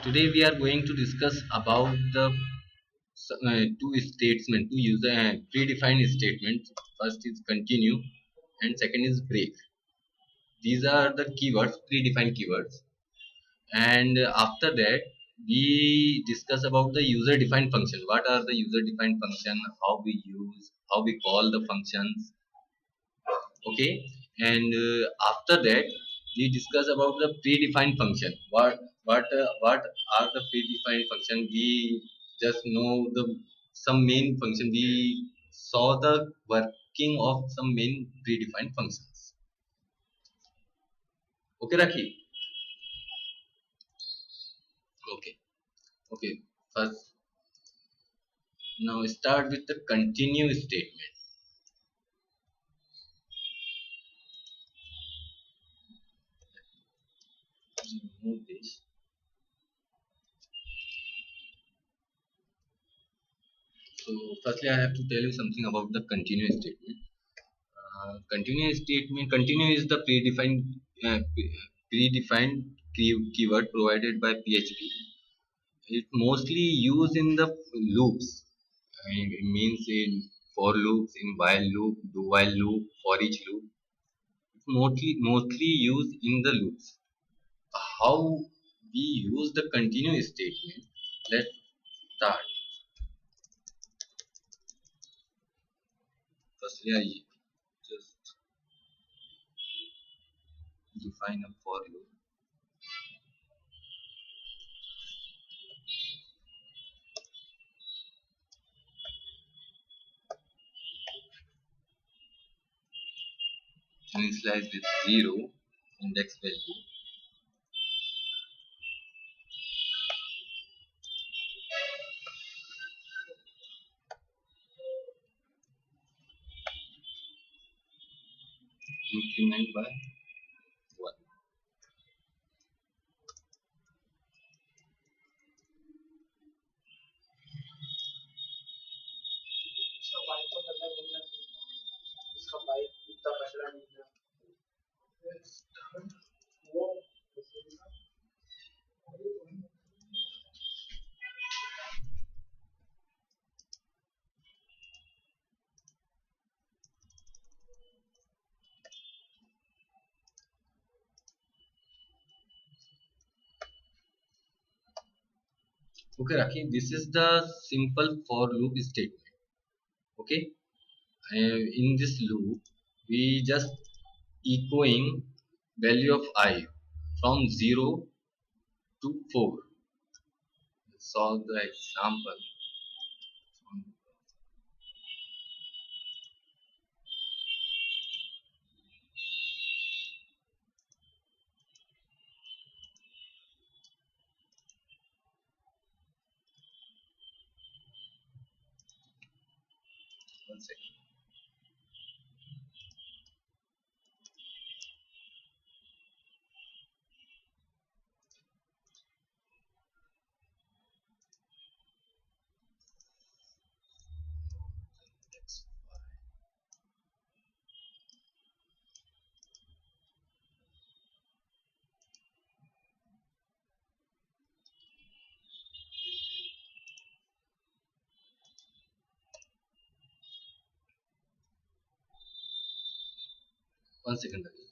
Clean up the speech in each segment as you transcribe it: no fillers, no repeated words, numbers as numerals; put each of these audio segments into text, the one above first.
Today we are going to discuss about the two user predefined statements. First is continue, and second is break. These are the keywords, predefined keywords. And after that, we discuss about the user defined function. What are the user defined function? How we use, how we call the functions. Okay, and after that we discuss about the predefined function. What are the predefined function? We just know the some main function. We saw the working of some main predefined functions. Okay, Rakhi. Okay okay first, now start with the continue statement. Remove this. So firstly I have to tell you something about the continue statement. Continue is the predefined keyword provided by PHP. It mostly used in the loops. I mean, it means in for loops, in while loop, do while loop, for each loop. It's mostly used in the loops. How we use the continue statement? Let's start. Firstly, I just define a for loop. Initialize with 0 index value. Increment by 1. Okay, Rakhi, this is the simple for loop statement. Okay, in this loop, we just echoing value of I from 0 to 4. Let's solve the example. 1 second. One second, Rakhi.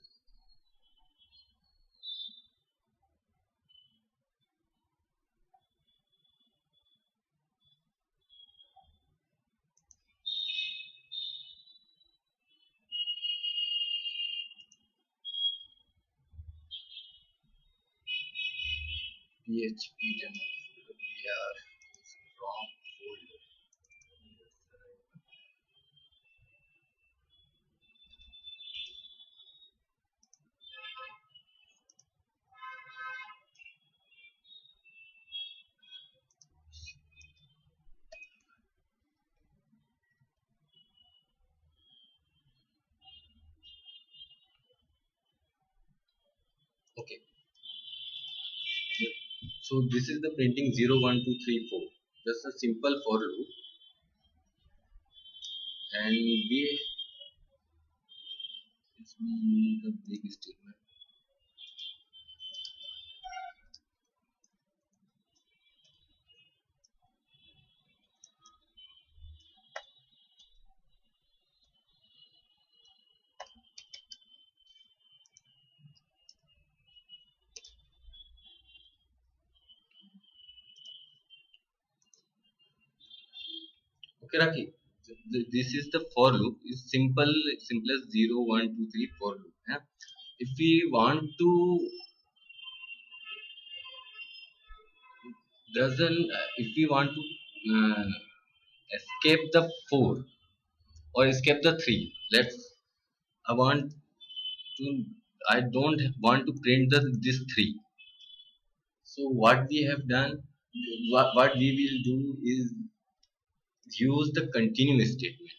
PHP demo. We are wrong folder. Okay. So this is the printing 0, 1, 2, 3, 4. Just a simple for loop, and we use the break statement. Okay, Raki. This is the for loop. Is simple as 0, 1, 2, 3 for loop. Yeah? If we want to doesn't if we want to escape the 4 or escape the 3, I want to I don't want to print this 3. So what we have done, what we will do is use the continuous statement.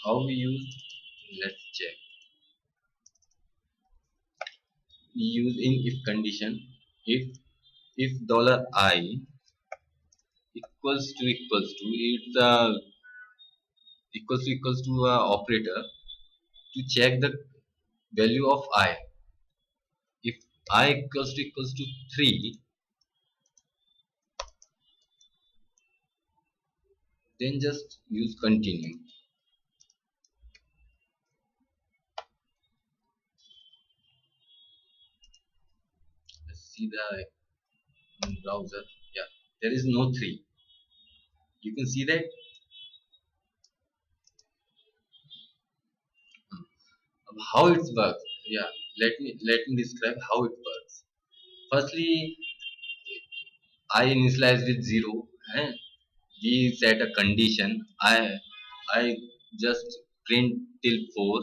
How we use? Let's check. We use in if condition. If dollar I it's equals to a operator to check the value of I. If I equals to 3, then just use continue. Let's see the browser. Yeah, there is no 3. You can see that. How it works? Yeah, let me describe how it works. Firstly, I initialize with 0 and we set a condition. I just print till 4.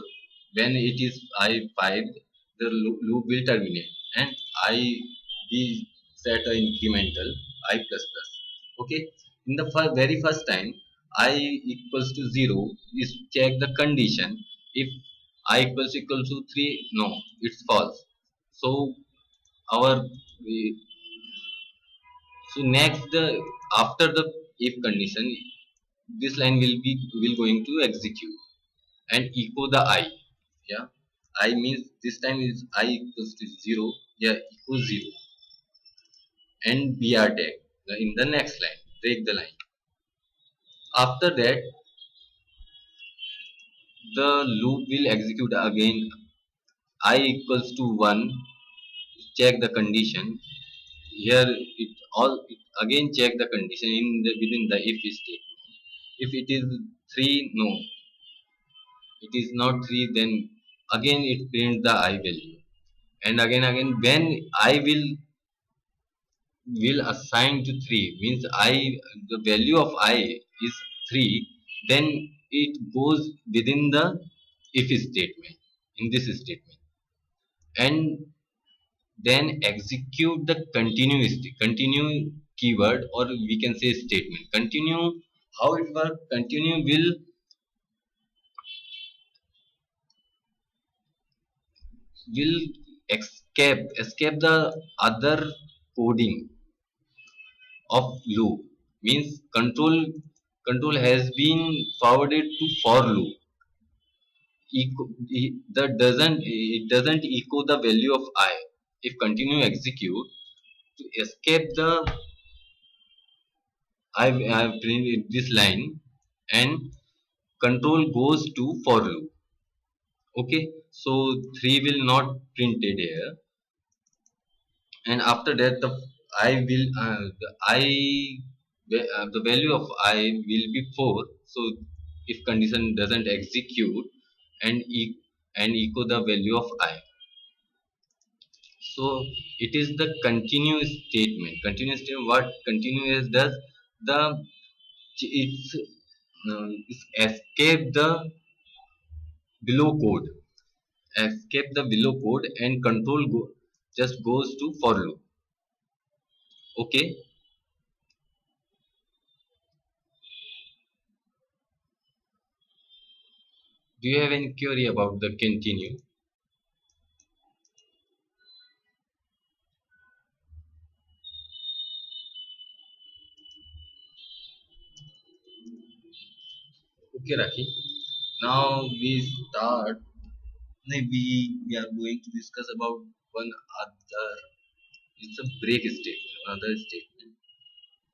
When it is I 5, the loop will terminate, and I we set a incremental I plus plus. Okay, in the very first time I equals to 0 is check the condition. If I equals to 3, no, it's false. So our so next, the after the if condition, this line will going to execute and echo the I. Yeah, I means this time is I equals to 0. Yeah, equals 0 and br tag in the next line. Break the line. After that, the loop will execute again. I equals to 1. Check the condition. Here it again check the condition within the if statement. If it is 3, no, it is not 3, then again it prints the I value. And again when I will assign to 3, means I the value of I is 3, then it goes within the if statement, in this statement, and then execute the continue keyword, or we can say statement. Continue, how it works? Continue will escape the other coding of loop. Means control has been forwarded to for loop. That doesn't echo the value of I. If continue execute to escape the I've printed this line, and control goes to for loop. Okay, so 3 will not printed here, and after that the value of I will be 4. So if condition doesn't execute and echo the value of I. So it is the continuous statement. Continuous statement, what continuous does, the it's escape the below code, escape the below code, and just goes to for loop. Okay, do you have any query about the continue? Okay, Raki. Now we start. We are going to discuss about one other. It's a break statement. Another statement.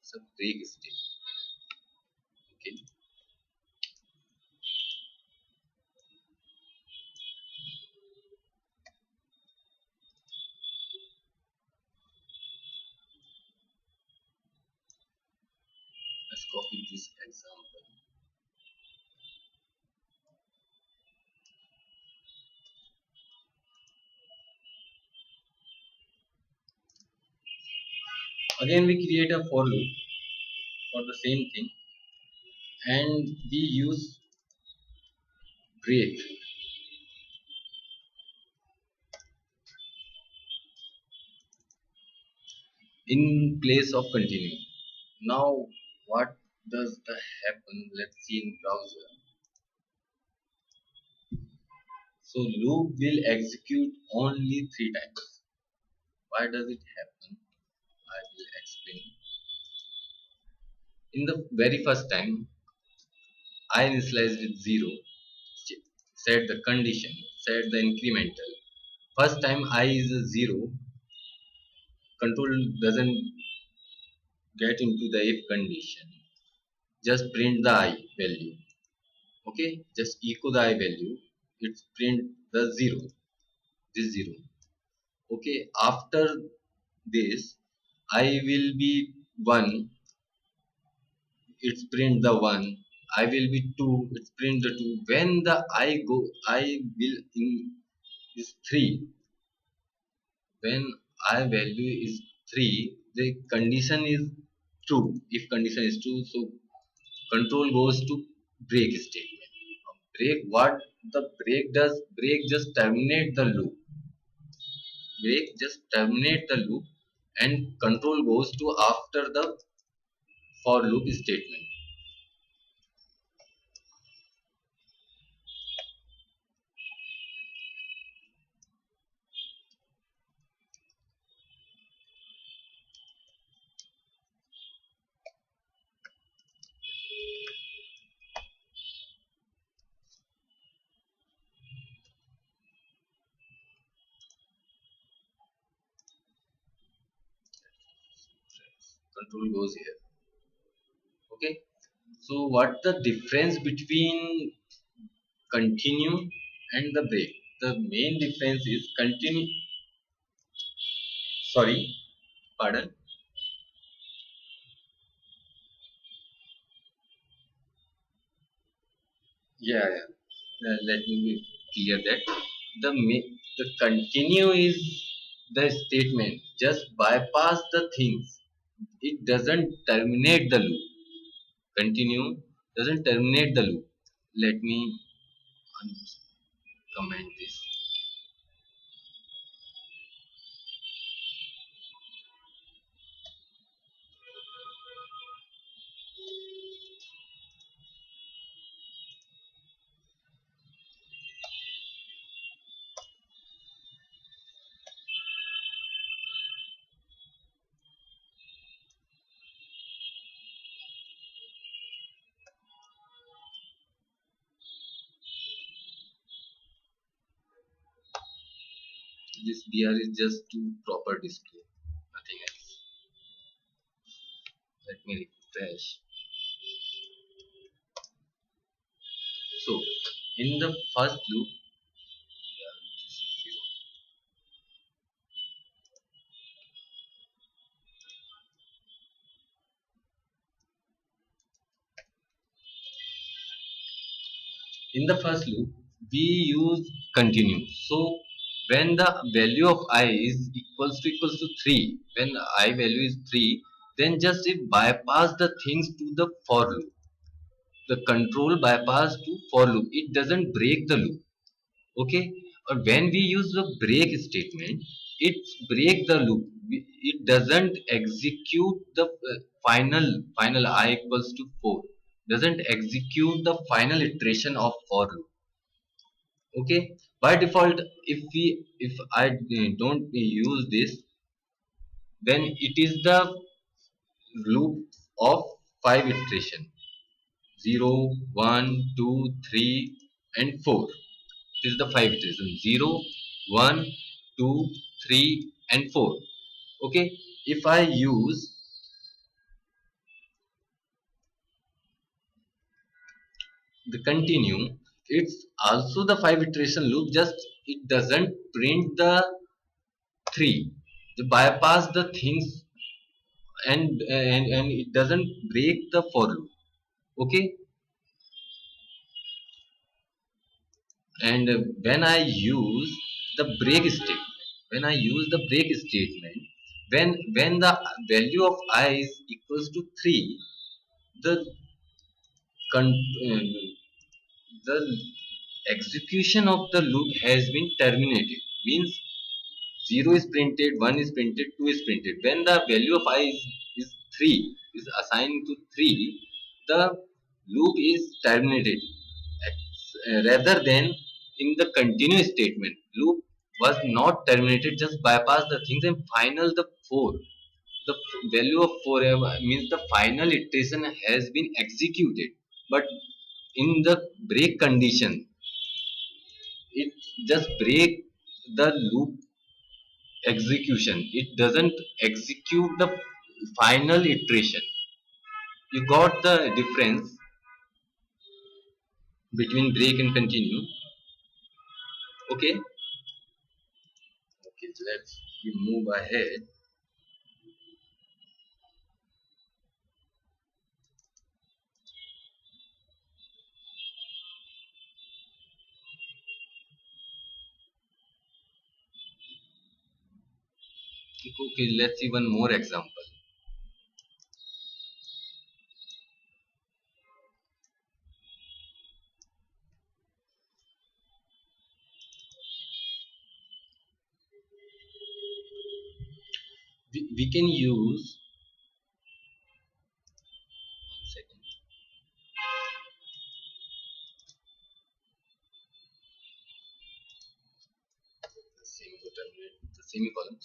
It's a break statement. Okay. copy this example. Again, we create a for loop for the same thing, and we use break in place of continue. Now, what does the happen? Let's see in browser. So loop will execute only 3 times. Why does it happen? I will explain. In the very first time, I initialized with 0, set the condition, set the incremental. First time I is a 0, control doesn't get into the if condition. Just print the I value. Okay, just echo the I value. It's print the 0, this 0. Okay, after this I will be 1, it's print the 1. I will be 2, it's print the 2. When the I will in is 3, when I value is 3, the condition is true. If condition is true, so control goes to break statement. Break, what the break does, break just terminate the loop. Break just terminate the loop, and control goes to after the for loop statement. Control goes here. Okay, so what the difference between continue and the break? The main difference is continue, sorry, pardon. Yeah. Let me be clear that the continue is the statement just bypass the things. It doesn't terminate the loop. Continue doesn't terminate the loop. Let me comment this. This BR is just to proper display, nothing else. Let me refresh. So in the first loop, yeah, this is 0. In the first loop we use continue. So when the value of I is equals to 3, when I value is 3, then just it bypass the things to the for loop. The control bypass to for loop, it doesn't break the loop. Okay, or when we use the break statement, it break the loop. It doesn't execute the final I equals to 4, doesn't execute the final iteration of for loop. Okay, by default, if I don't use this, then it is the loop of 5 iteration: 0, 1, 2, 3, and 4. This is the 5 iteration: 0, 1, 2, 3, and 4. Okay, if I use the continue, it's also the 5 iteration loop, just it doesn't print the 3. The bypass the things and it doesn't break the for loop. Okay. And when I use the break statement, when the value of I is equals to 3, the con- uh, the execution of the loop has been terminated. Means 0 is printed, 1 is printed, 2 is printed. When the value of I is 3, is assigned to 3, the loop is terminated. Rather than in the continuous statement, loop was not terminated, just bypass the things and final the 4. The value of 4 means the final iteration has been executed. But in the break condition, it just break the loop execution. It doesn't execute the final iteration. You got the difference between break and continue. Okay. Okay. Let's we move ahead. Okay. Let's see one more example. We can use. One second. The semicolon.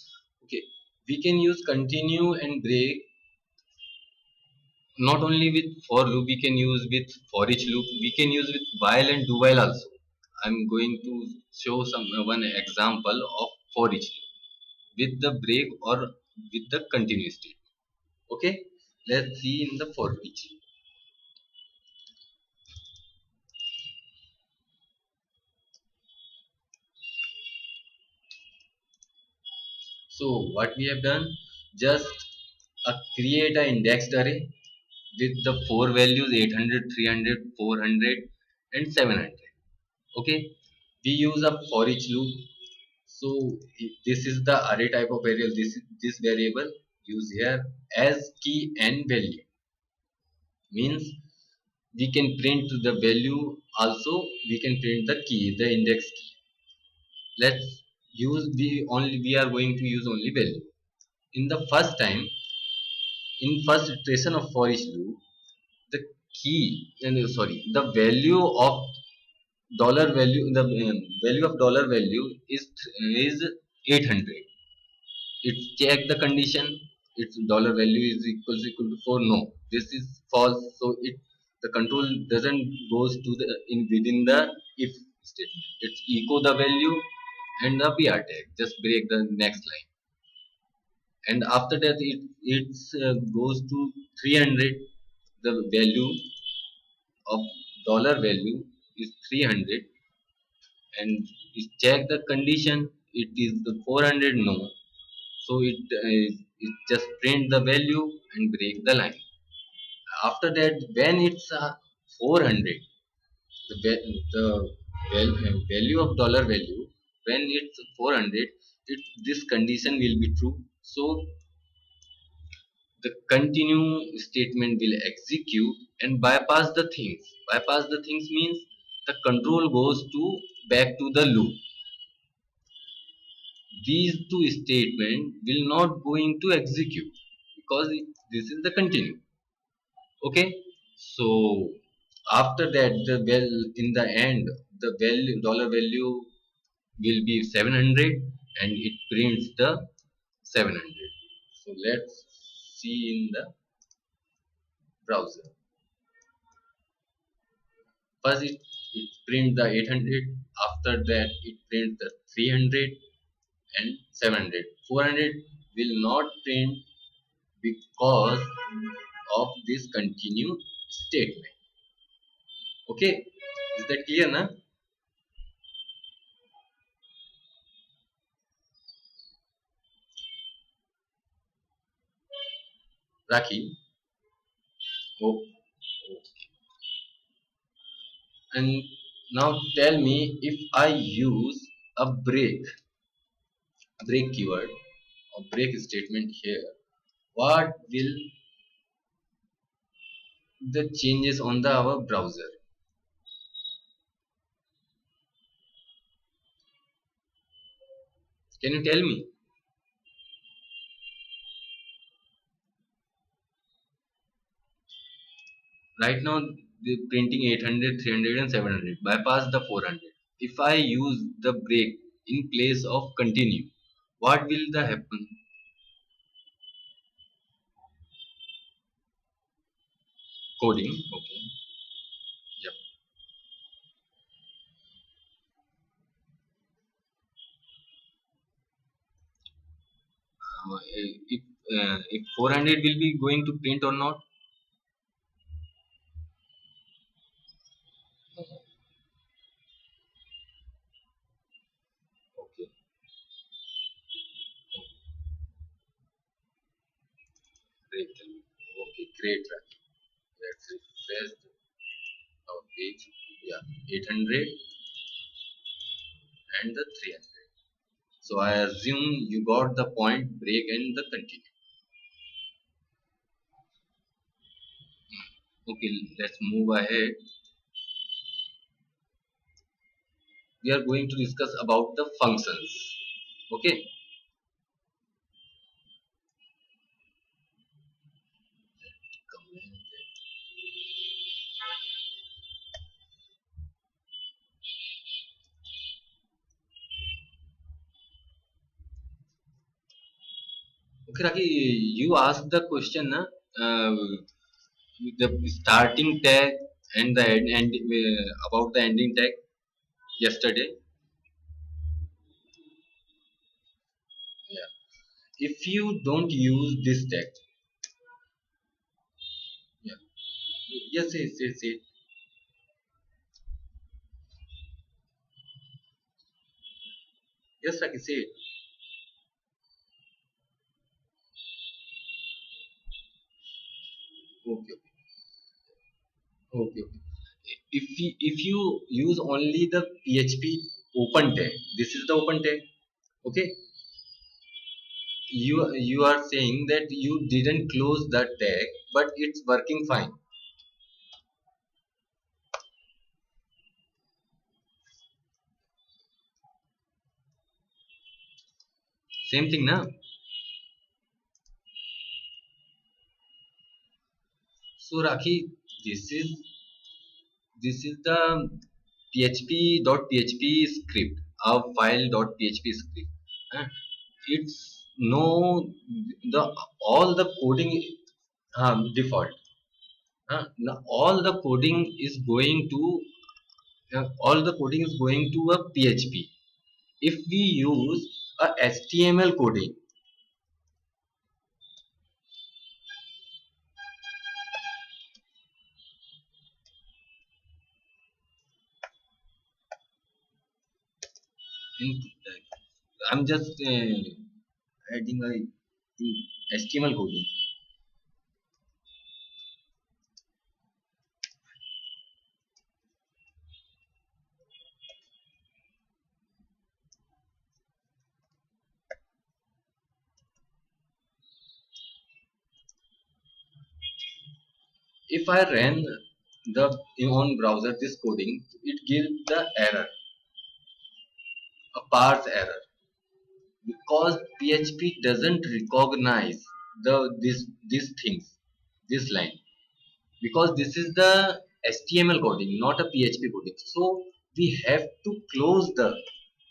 Okay. We can use continue and break not only with for loop. We can use with for each loop. We can use with while and do while also. I'm going to show some one example of for each loop with the break or with the continuous state. Okay, let's see in the for each. So what we have done, just create a indexed array with the four values 800, 300, 400 and 700. Okay, we use a for each loop. So this is the array type of variable. This variable use here as key and value. Means we can print the value, also we can print the key, the index key. Let's use we are going to use only value. In the first time, in first iteration of for each loop, the key and sorry, the value of dollar value, the value of dollar value is 800. It check the condition, its dollar value is equal to 4. No, this is false. So it, the control doesn't goes to the in within the if statement. It's echo the value and the br tag, just break the next line. And after that it goes to 300. The value of dollar value is 300, and it check the condition, it is the 400. No, so it just print the value and break the line. After that, when it's 400, the value of dollar value, when it's 400, this condition will be true. So the continue statement will execute and bypass the things. Bypass the things means the control goes to back to the loop. These two statements will not going to execute because this is the continue. Okay, so after that, the well, in the end, the value dollar value will be 700 and it prints the 700. So let's see in the browser. First it print the 800, after that it print the 300 and 700. 400 will not print because of this continue statement. Okay, is that clear now? Raki. Oh, and now tell me, if I use a break keyword or break statement here, what will the changes on the our browser? Can you tell me? Right now, the printing 800, 300, and 700. Bypass the 400. If I use the break in place of continue, what will the happen? Coding. Okay. Yep. If 400 will be going to print or not? Okay. Great. Okay. Great. Right. Let's refresh our page. Yeah. 800 and the 300. So I assume you got the point, break and the continue. Okay, let's move ahead. We are going to discuss about the functions. Okay. Okay, Raki, you asked the question, the starting tag and the end about the ending tag yesterday. Yeah. If you don't use this tag, yeah. Yes, yes, yes, yes. Yes, Raki, say it. Okay, okay, okay, okay. If you use only the PHP open tag, this is the open tag. Okay, you are saying that you didn't close that tag, but it's working fine. Same thing now. So Rakhi, this is this is the php.php script, our file.php script. Uh, it's no the all the coding default. Now all the coding is going to a PHP. If we use a HTML coding, in, I'm just adding a HTML coding. If I ran the on browser this coding, it gives the error, a parse error, because PHP doesn't recognize these things, this line, because this is the HTML coding, not a PHP coding. So we have to close the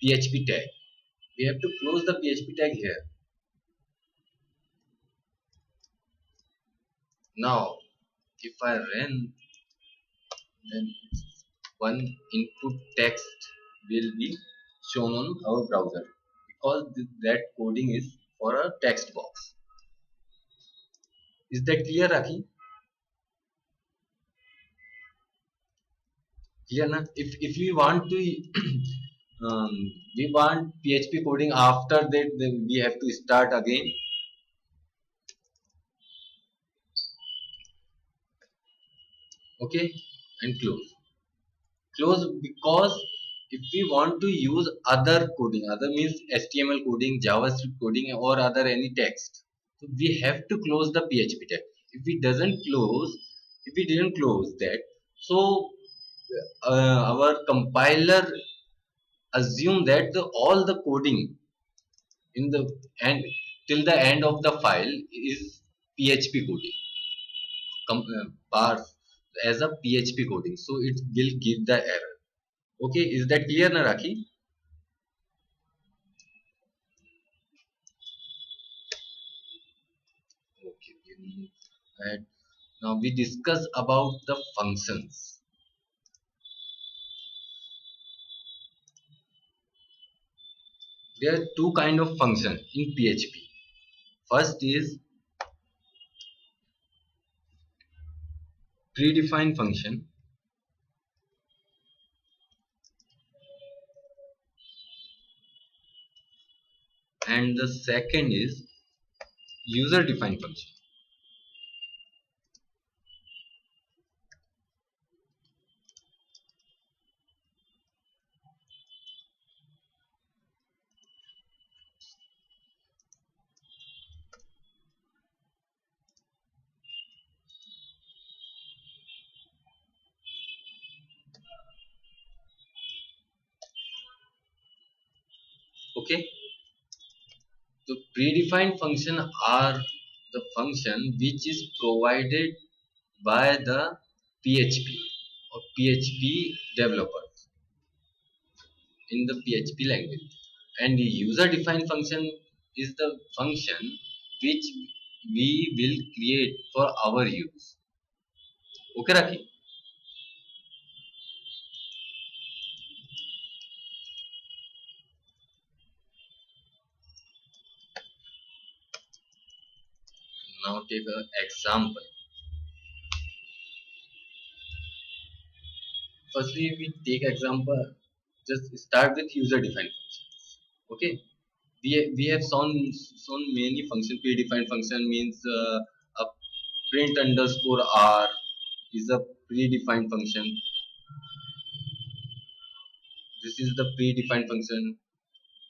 PHP tag. We have to close the PHP tag here. Now, if I run, then one input text will be shown on our browser, because that coding is for a text box. Is that clear, Raki? Clear na? If we want to um, we want PHP coding, after that then we have to start again. Okay, and close because if we want to use other coding, other means HTML coding, JavaScript coding, or other any text, so we have to close the PHP tag. If we doesn't close, if we didn't close that, so our compiler assume that all the coding in the end till the end of the file is PHP coding, parse as a PHP coding, so it will give the error. Okay, is that clear, Naraki? Okay, and now we discuss about the functions. There are two kind of function in PHP. First is predefined function, and the second is user defined function. Okay, the predefined function are the function which is provided by the PHP or PHP developers in the PHP language. And the user defined function is the function which we will create for our use. Okay, Raki? Now take an example. Firstly, we take example. Just start with user defined functions. Okay, we have shown many function. Predefined function means a print underscore r is a predefined function. This is the predefined function,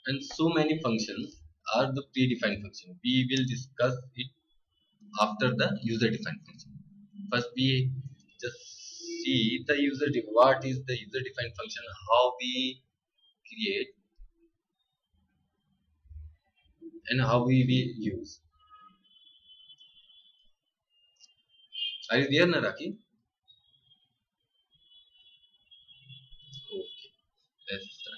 and so many functions are the predefined function. We will discuss it after the user defined function. First, we just see the what is the user defined function, how we create, and how we use. Are you there, Naraki? Okay, let's start.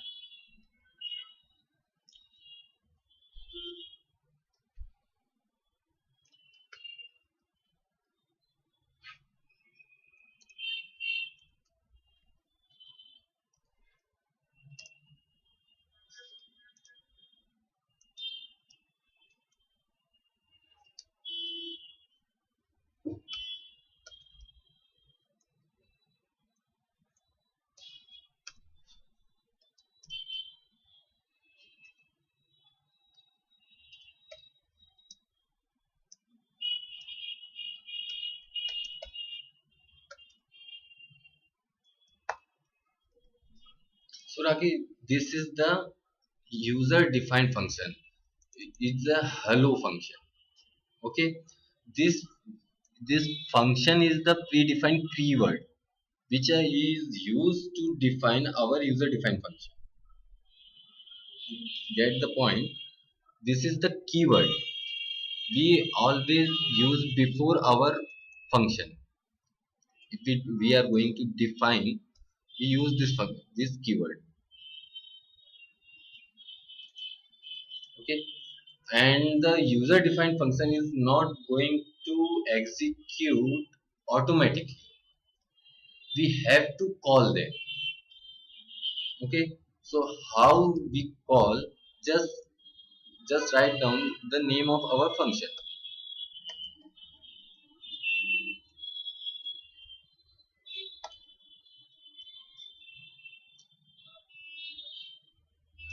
So, Raki, this is the user defined function. It's a hello function. Okay, this this function is the predefined keyword which is used to define our user defined function. Get the point? This is the keyword we always use before our function. If we are going to define, we use this function, this keyword. Okay, and the user defined function is not going to execute automatically. We have to call them. Okay, so how we call, just just write down the name of our function.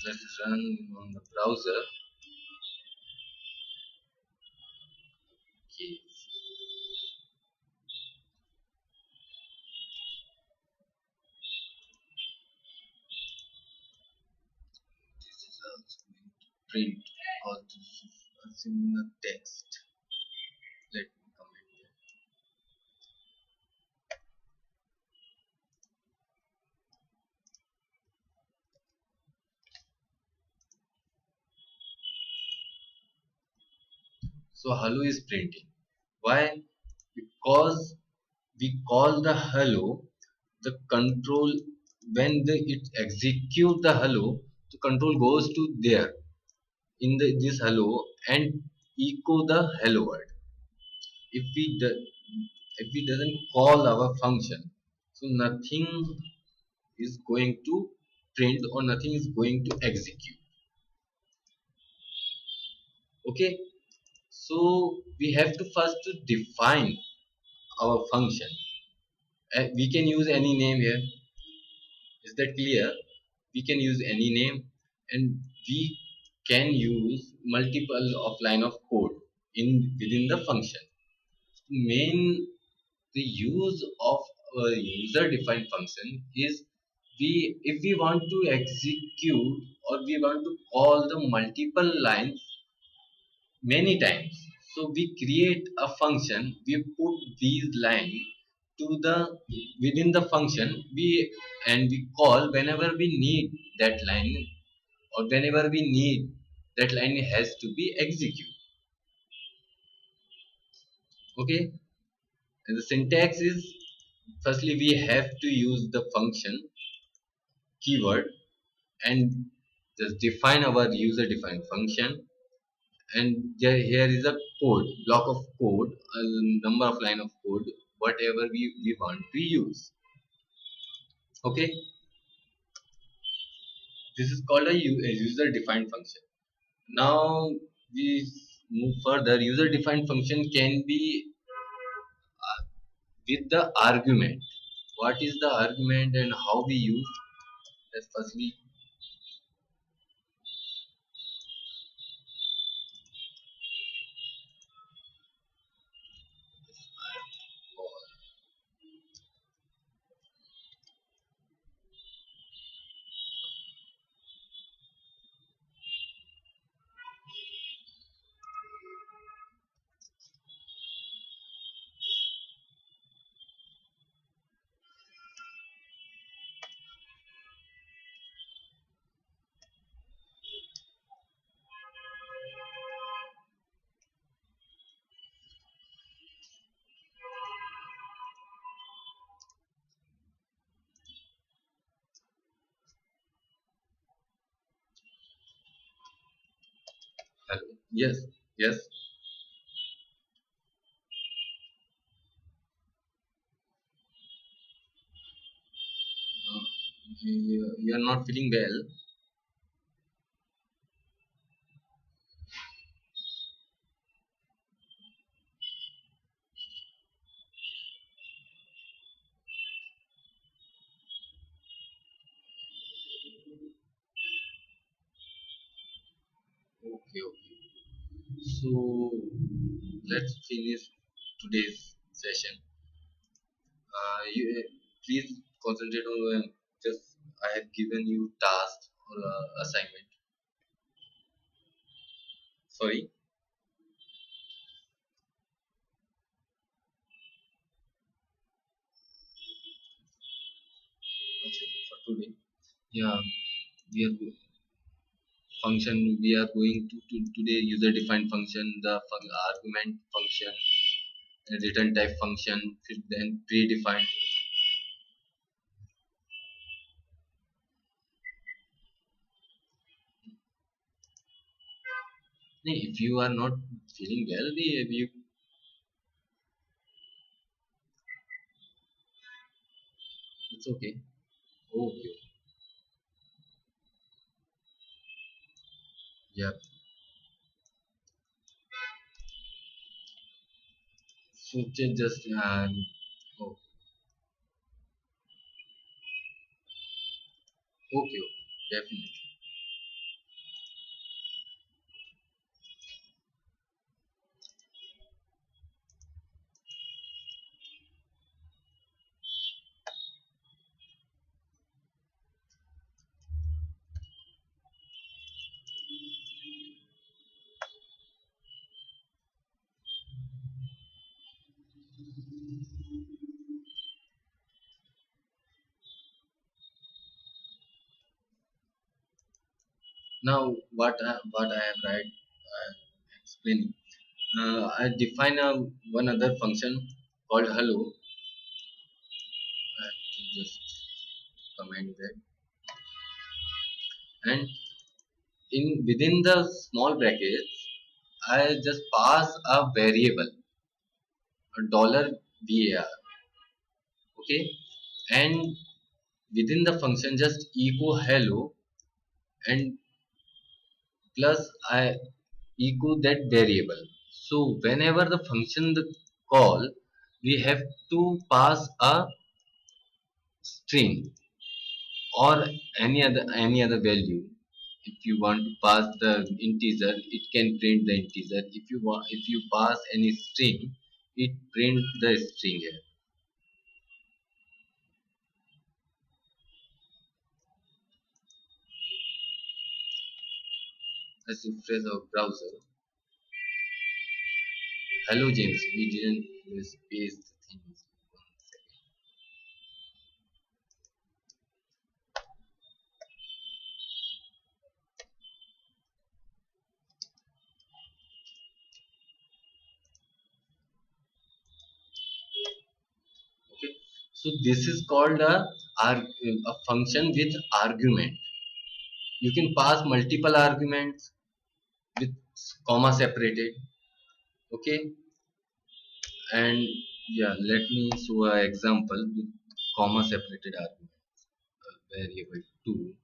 Let's run on the browser. Okay. print or this is assuming a text. Let me comment here. So hello is printing. Why? Because we call the hello, the control, when it execute the hello, the control goes to there in this hello and echo the hello word. If we do, if we doesn't call our function, so nothing is going to print or nothing is going to execute. Okay, so we have to first to define our function. We can use any name here. Is that clear? We can use any name, and we can use multiple of line of code in within the function. Main the use of a user defined function is, we if we want to execute or we want to call the multiple lines many times, so we create a function, we put these lines to the within the function, we and we call whenever we need that line, or whenever we need that line has to be executed. Okay, and the syntax is, firstly we have to use the function keyword and just define our user defined function, and here is a code block of code, a number of line of code, whatever we want to use. Okay, this is called a user defined function. Now we move further. User defined function can be with the argument. What is the argument and how we use? Let's firstly, hello. Yes, yes. You are not feeling well. Okay, okay. So let's finish today's session. You please concentrate on just I have given you task or assignment. Sorry, okay, for today. Yeah, we are function. We are going to today user defined function, the argument function, return type function, then predefined. If you are not feeling well, you it's okay. Okay. Yeah. So just oh, okay, okay, definitely. Now what I have write explaining. I define one other function called hello. I have to just comment that, and in within the small brackets, I just pass a variable, a dollar var, okay, and within the function just echo hello and plus I echo that variable. So whenever the function the call, we have to pass a string or any other value. If you want to pass the integer, it can print the integer. If you pass any string, it print the string here. Let's refresh our browser. Hello James, we didn't space the things. One second. Okay, so this is called a function with argument. You can pass multiple arguments with comma separated. Okay, and yeah, let me show an example with comma separated argument. Variable 2.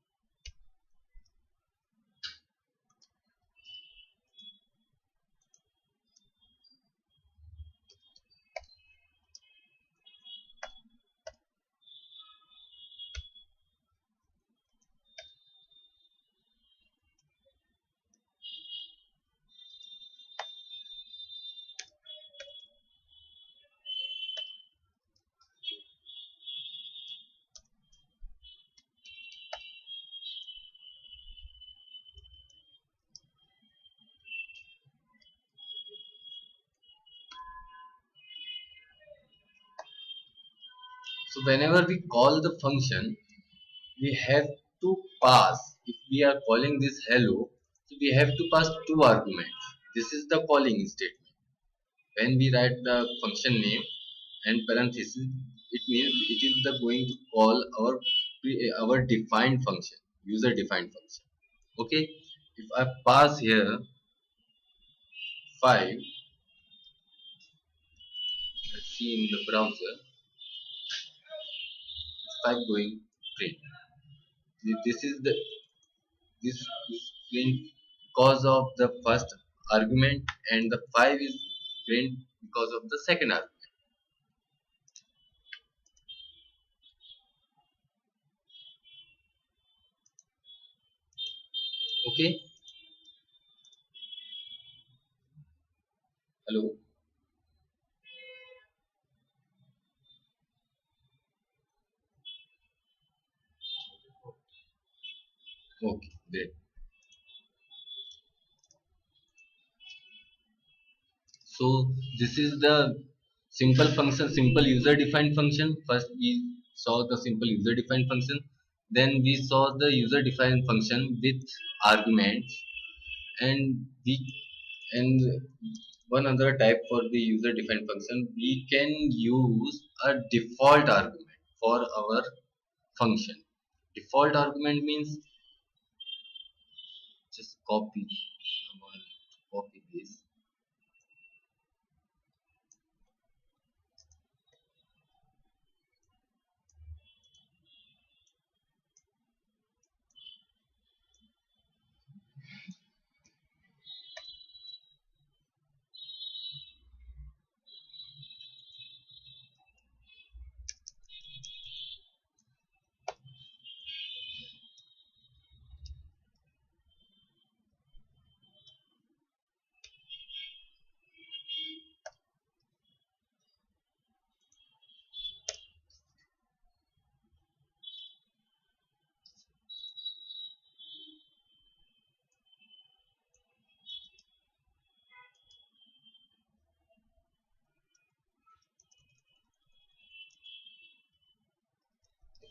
So whenever we call the function, we have to pass. If we are calling this hello, so we have to pass two arguments. This is the calling statement. When we write the function name and parenthesis, it means it is the going to call our defined function, user defined function. Okay, if I pass here 5, let's see in the browser, 5 going print. This is the this is print because of the first argument, and the 5 is print because of the second argument. Okay, hello. Okay, great. So this is the simple function, simple user defined function. First we saw the simple user defined function, then we saw the user defined function with arguments, and we and one other type for the user defined function, we can use a default argument for our function. Default argument means just copy this.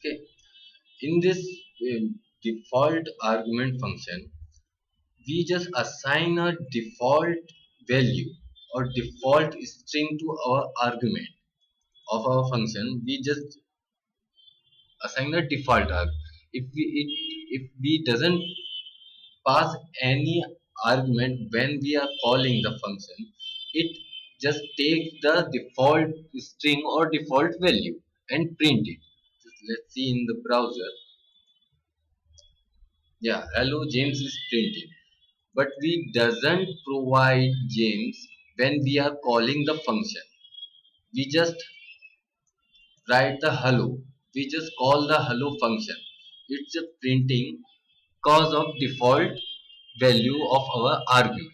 Okay, in this default argument function, we just assign a default value or default string to our argument of our function. We just assign a default arg. If we doesn't pass any argument when we are calling the function, it just takes the default string or default value and print it. Let's see in the browser. Yeah, hello James is printing, but we doesn't provide James when we are calling the function. We just write the hello. We just call the hello function. It's a printing cause of default value of our argument.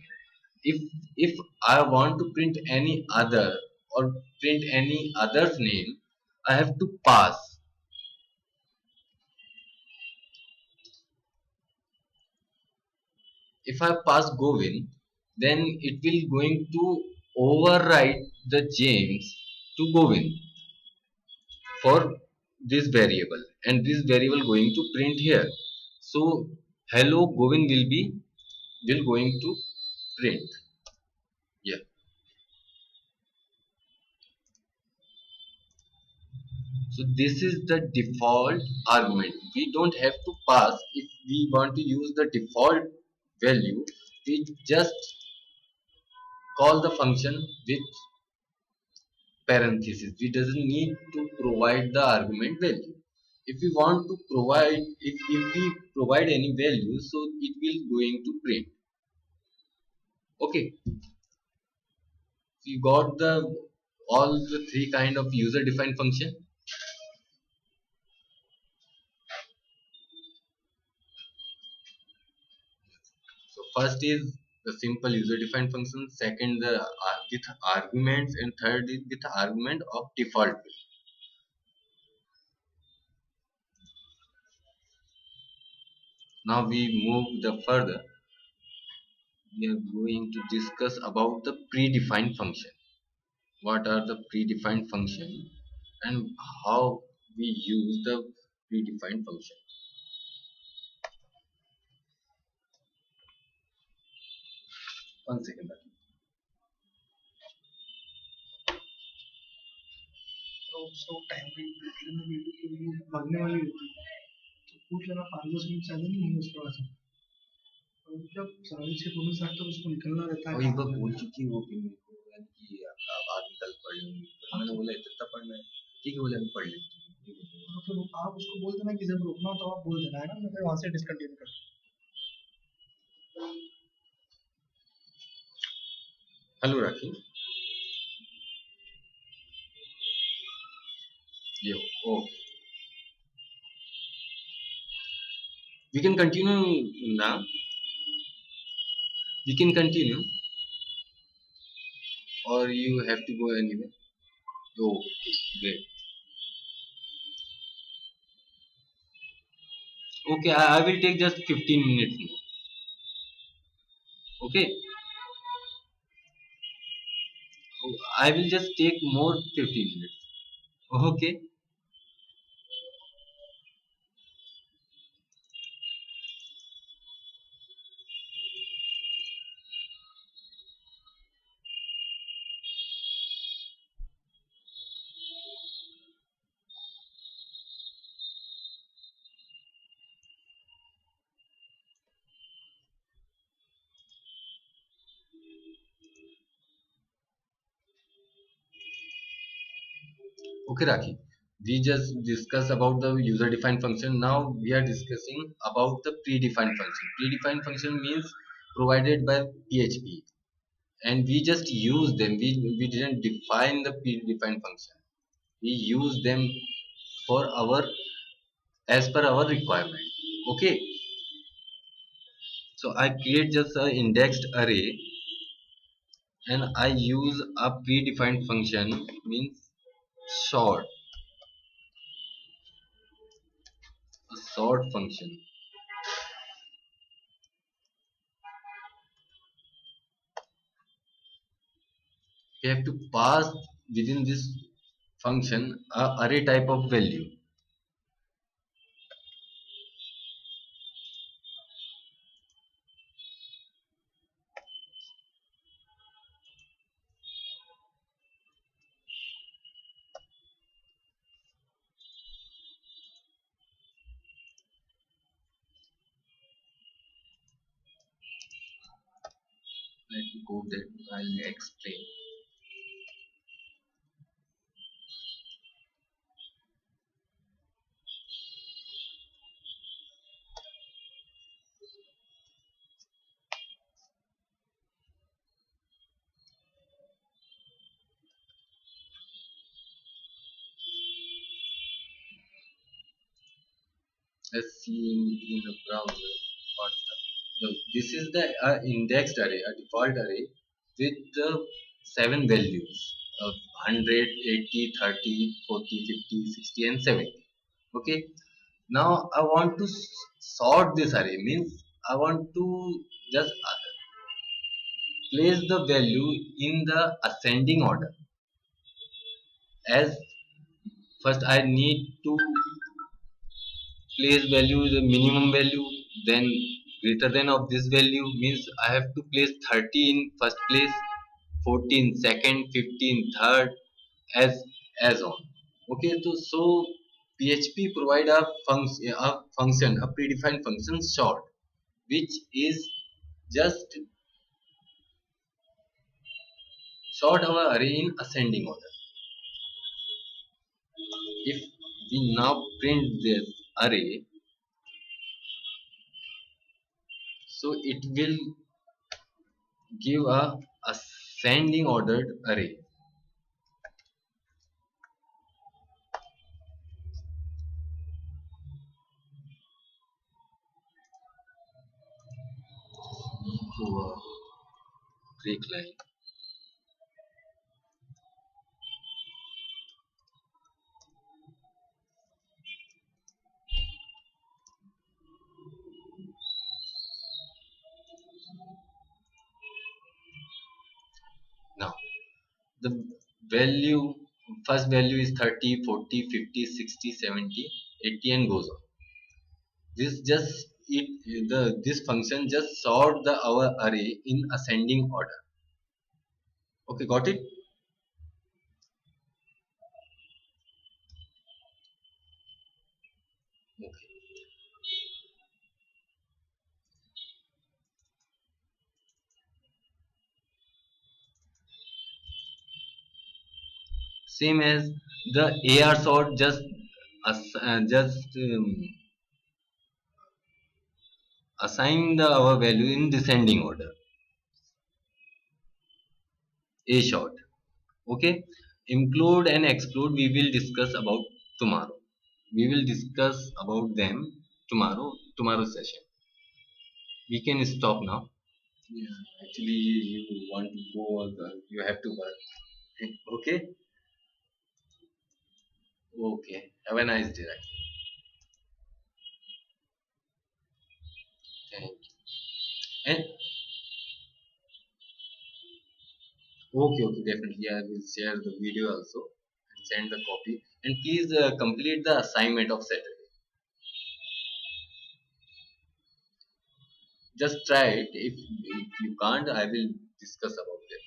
If I want to print any other or print any other's name, I have to pass. If I pass Govind, then it will going to override the James to Govind for this variable, and this variable going to print here. So hello Govind will going to print. Yeah. So this is the default argument. We don't have to pass. If we want to use the default value, we just call the function with parenthesis. We doesn't need to provide the argument value. If we want to provide, if we provide any value, so it will going to print. Okay, so you got the all the three kind of user defined function. So first is the simple user-defined function. Second, the with arguments, and third is with argument of default value. Now we move the further. We are going to discuss about the predefined function. What are the predefined function and how we use the predefined function. One second. तो time पे भागने वाली होती है तो पूछ लेना 5-10 minute ज्यादा नहीं होंगे उसके बाद और जब 6:30 तक उसको निकलना रहता और है एक बार बोल चुकी है वो कि मेरे को यानी कि आप आगे कल पढ़ लूंगी, तो मैंने बोला इतना पढ़ना है, ठीक है, बोले अभी पढ़ लेती हूँ। तो फिर आप उसको बोल देना कि जब रुकना हो तो आप बोल देना है ना मैं फिर वहां से डिसकंटिन्यू कर hello rakhi. Yo, oh, we can continue now. We can continue, or you have to go anywhere. Oh, okay, great. Okay, I will take just 15 minutes more. Okay, oh, I will just take more 15 minutes. Okay, okay, Rakhi. We just discussed about the user-defined function. Now we are discussing about the predefined function. Predefined function means provided by PHP, and we just use them. We didn't define the predefined function. We use them for our as per our requirement. Okay, so I create just a indexed array and I use a predefined function means sort, a sort function. We have to pass within this function a array type of value. Let me go there. I'll explain. Let's see in the browser what's the, this is the indexed array, a default array with the 7 values of 100, 80, 30, 40, 50, 60, and 70. Okay, now I want to sort this array, means I want to just place the value in the ascending order. As first I need to place value the minimum value, then greater than of this value, means I have to place 30 in first place, 14 second, 15 third, as on. Okay, so PHP provide a function, a predefined function sort, which is just sort our array in ascending order. If we now print this array, so it will give a ascending ordered array. To a break line. Now the value, first value is 30, 40, 50, 60, 70, 80, and goes on. This just this function just sort the our array in ascending order. Okay, got it? Okay. Same as the AR sort, just assign the our value in descending order. A short. Okay. Include and exclude we will discuss about tomorrow. We will discuss about them tomorrow session. We can stop now. Yeah, actually, you want to go, or you have to work. Okay. Okay. Have a nice day. Thank you. And okay, okay, definitely. I will share the video also and send the copy. And please complete the assignment of Saturday. Just try it. If you can't, I will discuss about it.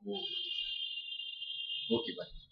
Okay, okay, bye.